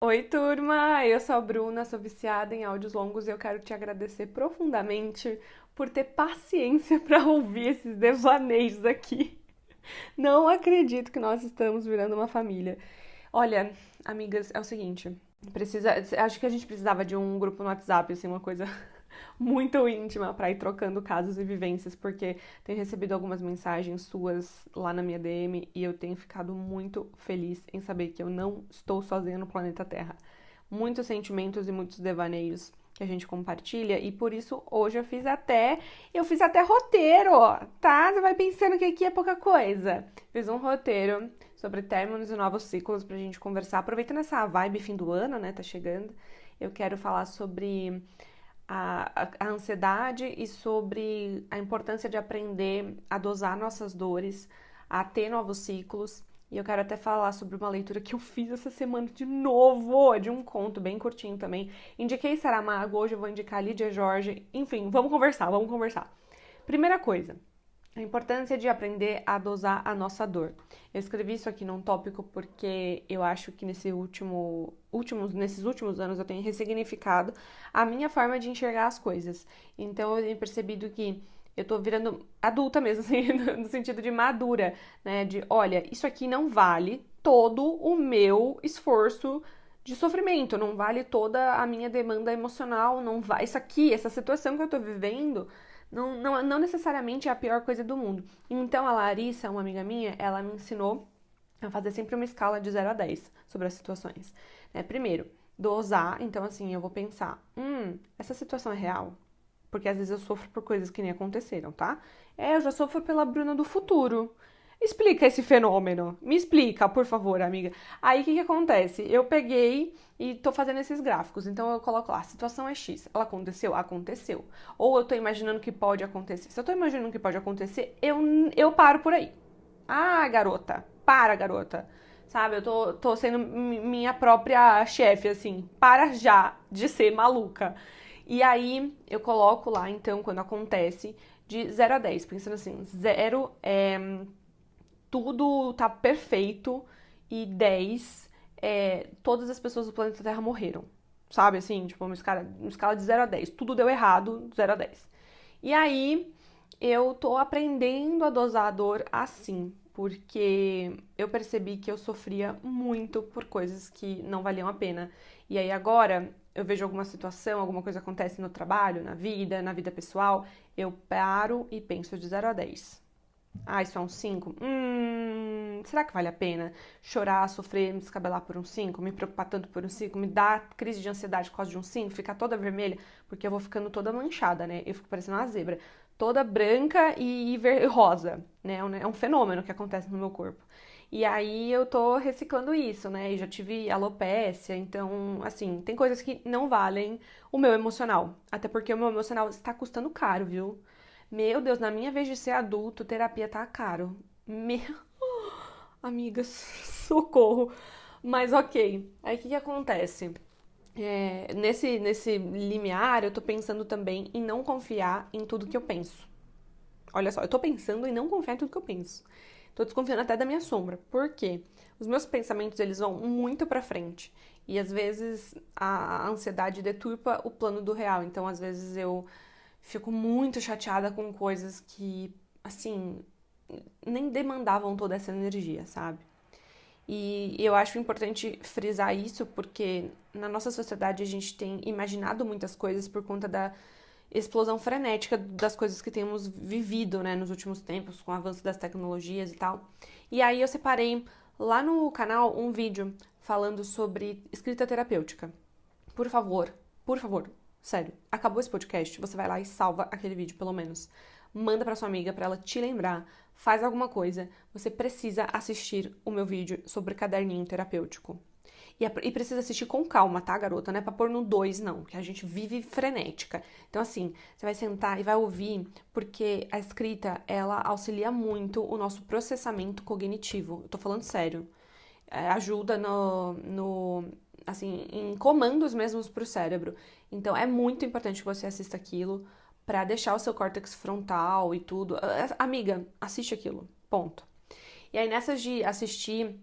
Oi, turma! Eu sou a Bruna, sou viciada em áudios longos e eu quero te agradecer profundamente por ter paciência para ouvir esses devaneios aqui. Não acredito que nós estamos virando uma família. Olha, amigas, é o seguinte, acho que a gente precisava de um grupo no WhatsApp, assim, uma coisa muito íntima para ir trocando casos e vivências, porque tenho recebido algumas mensagens suas lá na minha DM e eu tenho ficado muito feliz em saber que eu não estou sozinha no planeta Terra. Muitos sentimentos e muitos devaneios que a gente compartilha e por isso hoje eu fiz até roteiro, tá? Você vai pensando que aqui é pouca coisa. Fiz um roteiro sobre términos e novos ciclos pra gente conversar, aproveitando essa vibe fim do ano, né? Tá chegando. Eu quero falar sobre a ansiedade e sobre a importância de aprender a dosar nossas dores, a ter novos ciclos. E eu quero até falar sobre uma leitura que eu fiz essa semana de novo, de um conto bem curtinho também. Indiquei Saramago, hoje eu vou indicar Lídia Jorge. Enfim, vamos conversar, vamos conversar. Primeira coisa, a importância de aprender a dosar a nossa dor. Eu escrevi isso aqui num tópico porque eu acho que nesses últimos anos eu tenho ressignificado a minha forma de enxergar as coisas. Então eu tenho percebido que eu tô virando adulta mesmo, assim, no sentido de madura, né? De, olha, isso aqui não vale todo o meu esforço de sofrimento, não vale toda a minha demanda emocional, não vai, isso aqui, essa situação que eu tô vivendo, não necessariamente é a pior coisa do mundo. Então a Larissa, uma amiga minha, ela me ensinou a fazer sempre uma escala de 0 a 10 sobre as situações. Né? Primeiro, dosar, então assim, eu vou pensar, essa situação é real? Porque às vezes eu sofro por coisas que nem aconteceram, tá? Eu já sofro pela Bruna do futuro. Explica esse fenômeno. Me explica, por favor, amiga. Aí o que acontece? Eu peguei e tô fazendo esses gráficos. Então eu coloco lá, a situação é X. Ela aconteceu? Aconteceu. Ou eu tô imaginando que pode acontecer. Se eu tô imaginando que pode acontecer, eu paro por aí. Ah, garota. Para, garota. Sabe, eu tô sendo minha própria chefe, assim. Para já de ser maluca. E aí eu coloco lá, então, quando acontece, de 0 a 10, pensando assim, 0 é tudo tá perfeito e 10 todas as pessoas do planeta Terra morreram. Sabe assim, tipo, uma escala de 0 a 10, tudo deu errado, 0 a 10. E aí eu tô aprendendo a dosar a dor assim, porque eu percebi que eu sofria muito por coisas que não valiam a pena. E aí agora eu vejo alguma situação, alguma coisa acontece no trabalho, na vida pessoal, eu paro e penso de 0 a 10. Ah, isso é um 5. Será que vale a pena chorar, sofrer, me descabelar por um 5, me preocupar tanto por um 5, me dar crise de ansiedade por causa de um 5, ficar toda vermelha, porque eu vou ficando toda manchada, né? Eu fico parecendo uma zebra, toda branca e rosa, né? É um fenômeno que acontece no meu corpo. E aí eu tô reciclando isso, né? E já tive alopécia, então, assim, tem coisas que não valem o meu emocional. Até porque o meu emocional está custando caro, viu? Meu Deus, na minha vez de ser adulto, terapia tá caro. Meu... Amigas, socorro. Mas ok. Aí o que acontece? Nesse limiar, eu tô pensando também em não confiar em tudo que eu penso. Olha só, eu tô pensando em não confiar em tudo que eu penso. Tô desconfiando até da minha sombra. Por quê? Os meus pensamentos, eles vão muito pra frente. E às vezes a ansiedade deturpa o plano do real. Então, às vezes eu fico muito chateada com coisas que, assim, nem demandavam toda essa energia, sabe? E eu acho importante frisar isso porque na nossa sociedade a gente tem imaginado muitas coisas por conta da explosão frenética das coisas que temos vivido, né, nos últimos tempos, com o avanço das tecnologias e tal. E aí eu separei lá no canal um vídeo falando sobre escrita terapêutica. Por favor, sério, acabou esse podcast, você vai lá e salva aquele vídeo, pelo menos. Manda pra sua amiga pra ela te lembrar, faz alguma coisa. Você precisa assistir o meu vídeo sobre caderninho terapêutico. E precisa assistir com calma, tá, garota? Não é pra pôr no 2, não, que a gente vive frenética. Então, assim, você vai sentar e vai ouvir, porque a escrita, ela auxilia muito o nosso processamento cognitivo. Eu tô falando sério. Ajuda assim, em comandos mesmos pro cérebro. Então, é muito importante que você assista aquilo pra deixar o seu córtex frontal e tudo. Amiga, assiste aquilo. Ponto. E aí, nessas de assistir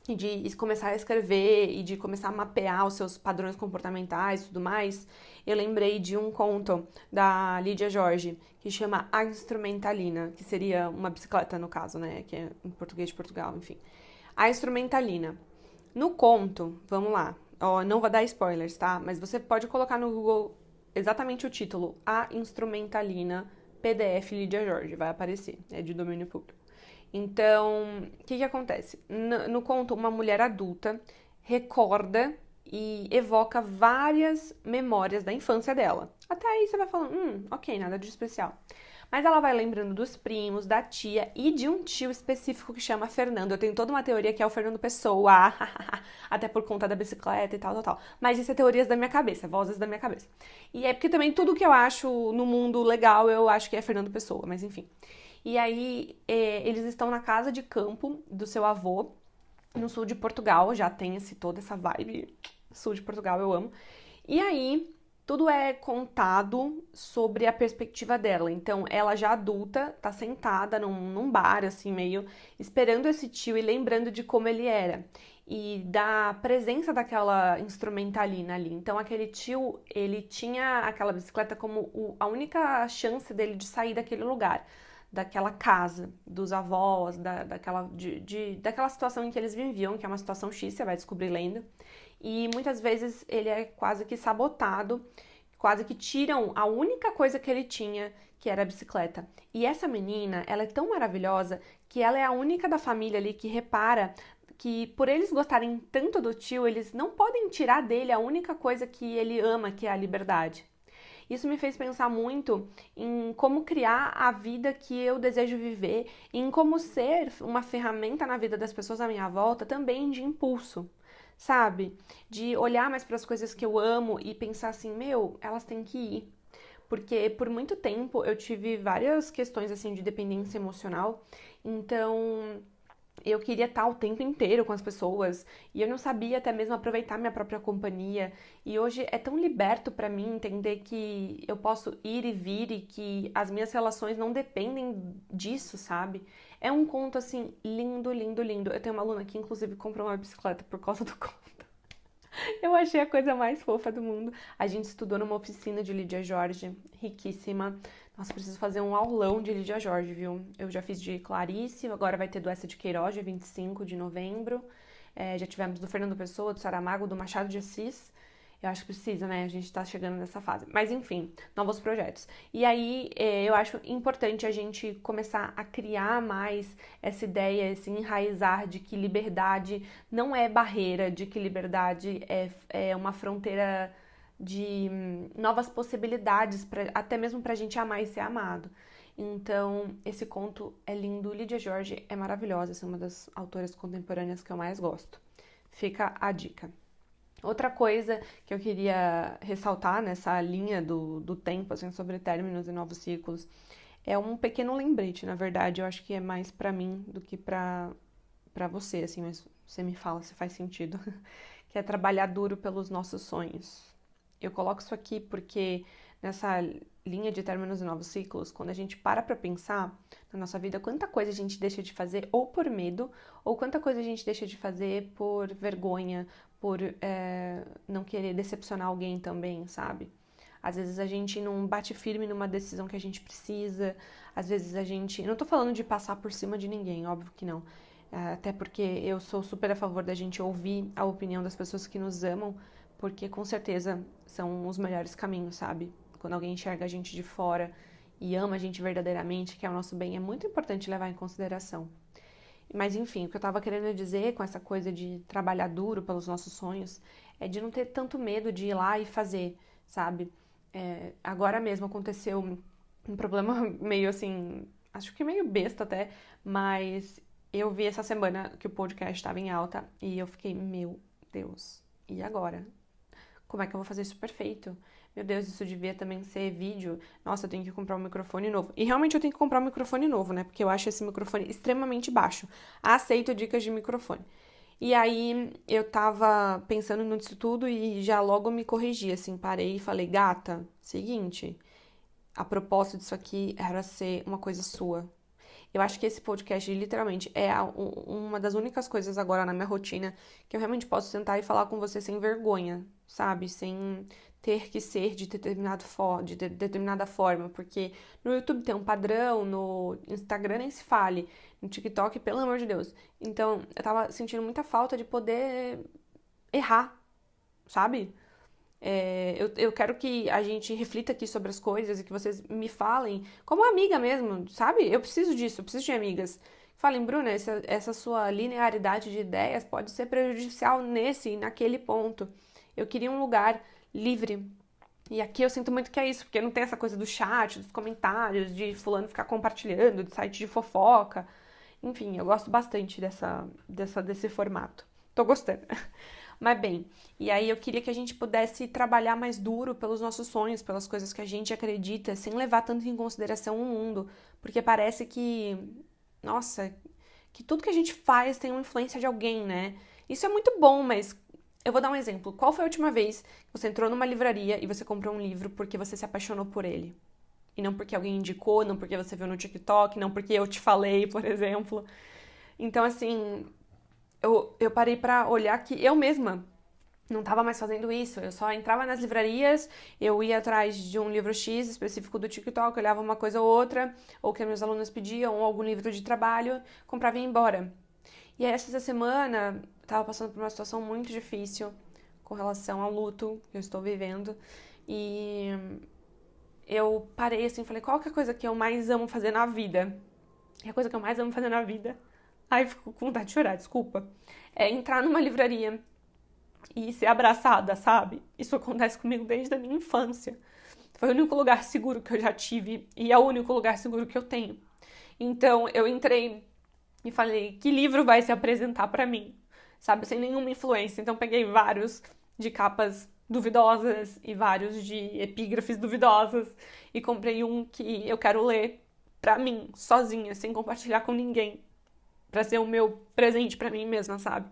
e de começar a escrever e de começar a mapear os seus padrões comportamentais e tudo mais, eu lembrei de um conto da Lídia Jorge, que chama A Instrumentalina, que seria uma bicicleta no caso, né, que é em português de Portugal, enfim. A Instrumentalina. No conto, vamos lá, ó, não vou dar spoilers, tá? Mas você pode colocar no Google exatamente o título, A Instrumentalina, PDF Lídia Jorge, vai aparecer, é de domínio público. Então, o que acontece? No conto, uma mulher adulta recorda e evoca várias memórias da infância dela. Até aí você vai falando, ok, nada de especial. Mas ela vai lembrando dos primos, da tia e de um tio específico que chama Fernando. Eu tenho toda uma teoria que é o Fernando Pessoa, até por conta da bicicleta e tal, tal, tal. Mas isso é teorias da minha cabeça, vozes da minha cabeça. E é porque também tudo que eu acho no mundo legal, eu acho que é Fernando Pessoa, mas enfim. E aí, eles estão na casa de campo do seu avô, no sul de Portugal, já tem toda essa vibe, sul de Portugal, eu amo. E aí, tudo é contado sobre a perspectiva dela. Então, ela já adulta, tá sentada num bar, assim, meio esperando esse tio e lembrando de como ele era. E da presença daquela instrumentalina ali. Então, aquele tio, ele tinha aquela bicicleta como a única chance dele de sair daquele lugar, daquela casa, dos avós, daquela situação em que eles viviam, que é uma situação X, você vai descobrir lendo. E muitas vezes ele é quase que sabotado, quase que tiram a única coisa que ele tinha, que era a bicicleta. E essa menina, ela é tão maravilhosa que ela é a única da família ali que repara que por eles gostarem tanto do tio, eles não podem tirar dele a única coisa que ele ama, que é a liberdade. Isso me fez pensar muito em como criar a vida que eu desejo viver, em como ser uma ferramenta na vida das pessoas à minha volta também de impulso, sabe? De olhar mais para as coisas que eu amo e pensar assim, meu, elas têm que ir. Porque por muito tempo eu tive várias questões assim de dependência emocional, então eu queria estar o tempo inteiro com as pessoas e eu não sabia até mesmo aproveitar minha própria companhia. E hoje é tão liberto pra mim entender que eu posso ir e vir e que as minhas relações não dependem disso, sabe? É um conto assim lindo, lindo, lindo. Eu tenho uma aluna que inclusive comprou uma bicicleta por causa do conto. Eu achei a coisa mais fofa do mundo. A gente estudou numa oficina de Lídia Jorge, riquíssima. Nossa, preciso fazer um aulão de Lídia Jorge, viu? Eu já fiz de Clarice, agora vai ter do Essa de Queiroz, dia 25 de novembro. Já tivemos do Fernando Pessoa, do Saramago, do Machado de Assis. Eu acho que precisa, né? A gente tá chegando nessa fase. Mas enfim, novos projetos. E aí, eu acho importante a gente começar a criar mais essa ideia, esse enraizar de que liberdade não é barreira, de que liberdade é uma fronteira de novas possibilidades, até mesmo pra gente amar e ser amado. Então, esse conto é lindo. Lídia Jorge é maravilhosa, essa é uma das autoras contemporâneas que eu mais gosto. Fica a dica. Outra coisa que eu queria ressaltar nessa linha do tempo, assim, sobre términos e novos ciclos, é um pequeno lembrete, na verdade. Eu acho que é mais pra mim do que pra você, assim, mas você me fala se faz sentido. Que é trabalhar duro pelos nossos sonhos. Eu coloco isso aqui porque nessa linha de términos e novos ciclos, quando a gente para pra pensar na nossa vida, quanta coisa a gente deixa de fazer ou por medo, ou quanta coisa a gente deixa de fazer por vergonha, por não querer decepcionar alguém também, sabe? Às vezes a gente não bate firme numa decisão que a gente precisa, às vezes a gente... Eu não tô falando de passar por cima de ninguém, óbvio que não. Até porque eu sou super a favor da gente ouvir a opinião das pessoas que nos amam, porque com certeza são os melhores caminhos, sabe? Quando alguém enxerga a gente de fora e ama a gente verdadeiramente, que é o nosso bem, é muito importante levar em consideração. Mas enfim, o que eu tava querendo dizer com essa coisa de trabalhar duro pelos nossos sonhos é de não ter tanto medo de ir lá e fazer, sabe? Agora mesmo aconteceu um problema meio assim, acho que meio besta até, mas eu vi essa semana que o podcast estava em alta e eu fiquei, meu Deus, e agora? Como é que eu vou fazer isso perfeito? Meu Deus, isso devia também ser vídeo. Nossa, eu tenho que comprar um microfone novo. E realmente eu tenho que comprar um microfone novo, né? Porque eu acho esse microfone extremamente baixo. Aceito dicas de microfone. E aí eu tava pensando nisso tudo e já logo me corrigi, assim, parei e falei, gata, seguinte, a propósito disso aqui era ser uma coisa sua. Eu acho que esse podcast, literalmente, é uma das únicas coisas agora na minha rotina que eu realmente posso sentar e falar com você sem vergonha, sabe? Sem ter que ser de determinada forma, porque no YouTube tem um padrão, no Instagram nem se fale, no TikTok, pelo amor de Deus. Então, eu tava sentindo muita falta de poder errar, sabe? Eu quero que a gente reflita aqui sobre as coisas e que vocês me falem, como amiga mesmo, sabe? Eu preciso disso, eu preciso de amigas. Falem, Bruna, essa sua linearidade de ideias pode ser prejudicial nesse e naquele ponto. Eu queria um lugar livre. E aqui eu sinto muito que é isso, porque não tem essa coisa do chat, dos comentários, de fulano ficar compartilhando, de site de fofoca. Enfim, eu gosto bastante desse formato. Tô gostando. Mas bem, e aí eu queria que a gente pudesse trabalhar mais duro pelos nossos sonhos, pelas coisas que a gente acredita, sem levar tanto em consideração o mundo, porque parece que, nossa, que tudo que a gente faz tem uma influência de alguém, né? Isso é muito bom, mas eu vou dar um exemplo. Qual foi a última vez que você entrou numa livraria e você comprou um livro porque você se apaixonou por ele? E não porque alguém indicou, não porque você viu no TikTok, não porque eu te falei, por exemplo. Então, assim, eu parei pra olhar que eu mesma não estava mais fazendo isso. Eu só entrava nas livrarias, eu ia atrás de um livro X específico do TikTok, olhava uma coisa ou outra, ou que meus alunos pediam, ou algum livro de trabalho, comprava e ia embora. E aí, essa semana, eu estava passando por uma situação muito difícil com relação ao luto que eu estou vivendo. E eu parei assim, falei, qual que é a coisa que eu mais amo fazer na vida? E a coisa que eu mais amo fazer na vida, ai, fico com vontade de chorar, desculpa, é entrar numa livraria e ser abraçada, sabe? Isso acontece comigo desde a minha infância. Foi o único lugar seguro que eu já tive e é o único lugar seguro que eu tenho. Então, eu entrei e falei, que livro vai se apresentar pra mim? Sabe, sem nenhuma influência. Então, peguei vários de capas duvidosas e vários de epígrafes duvidosas e comprei um que eu quero ler pra mim, sozinha, sem compartilhar com ninguém, pra ser o meu presente pra mim mesma, sabe?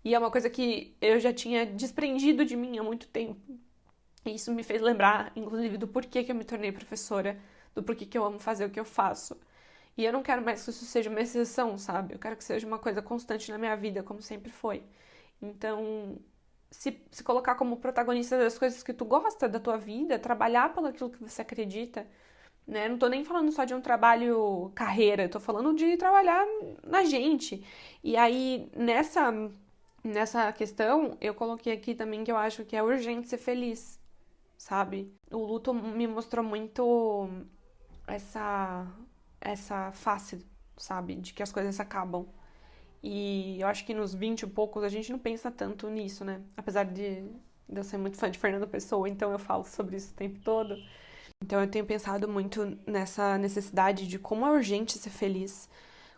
E é uma coisa que eu já tinha desprendido de mim há muito tempo. E isso me fez lembrar, inclusive, do porquê que eu me tornei professora, do porquê que eu amo fazer o que eu faço. E eu não quero mais que isso seja uma exceção, sabe? Eu quero que seja uma coisa constante na minha vida, como sempre foi. Então, se colocar como protagonista das coisas que tu gosta da tua vida, trabalhar pelo aquilo que você acredita, né? Não tô nem falando só de um trabalho carreira, tô falando de trabalhar na gente. E aí, nessa questão, eu coloquei aqui também que eu acho que é urgente ser feliz, sabe? O luto me mostrou muito essa face, sabe? De que as coisas acabam. E eu acho que nos 20 e poucos a gente não pensa tanto nisso, né? Apesar de eu ser muito fã de Fernando Pessoa, então eu falo sobre isso o tempo todo. Então eu tenho pensado muito nessa necessidade de como é urgente ser feliz,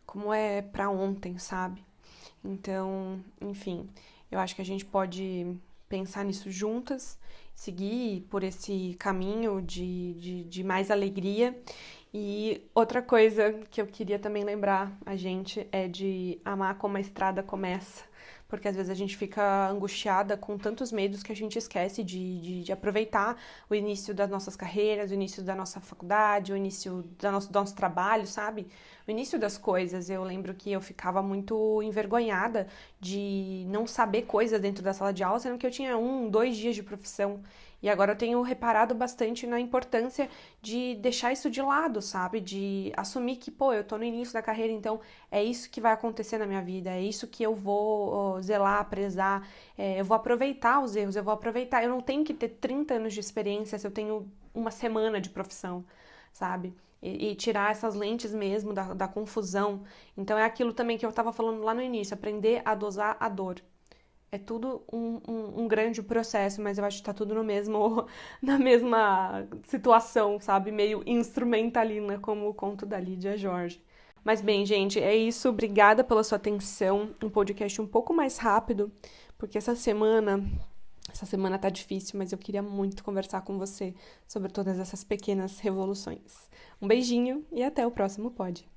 como é pra ontem, sabe? Então, enfim, eu acho que a gente pode pensar nisso juntas, seguir por esse caminho de mais alegria. E outra coisa que eu queria também lembrar a gente é de amar como a estrada começa, porque às vezes a gente fica angustiada com tantos medos que a gente esquece de aproveitar o início das nossas carreiras, o início da nossa faculdade, o início do nosso trabalho, sabe? O início das coisas. Eu lembro que eu ficava muito envergonhada de não saber coisas dentro da sala de aula, sendo que eu tinha 2 dias de profissão. E agora eu tenho reparado bastante na importância de deixar isso de lado, sabe? De assumir que, pô, eu tô no início da carreira, então é isso que vai acontecer na minha vida, é isso que eu vou zelar, prezar, eu vou aproveitar os erros, eu vou aproveitar. Eu não tenho que ter 30 anos de experiência se eu tenho uma semana de profissão, sabe? E tirar essas lentes mesmo da confusão. Então é aquilo também que eu tava falando lá no início, aprender a dosar a dor. É tudo um grande processo, mas eu acho que tá tudo na mesma situação, sabe? Meio instrumentalina, como o conto da Lídia Jorge. Mas bem, gente, é isso. Obrigada pela sua atenção. Um podcast um pouco mais rápido, porque essa semana tá difícil, mas eu queria muito conversar com você sobre todas essas pequenas revoluções. Um beijinho e até o próximo pod.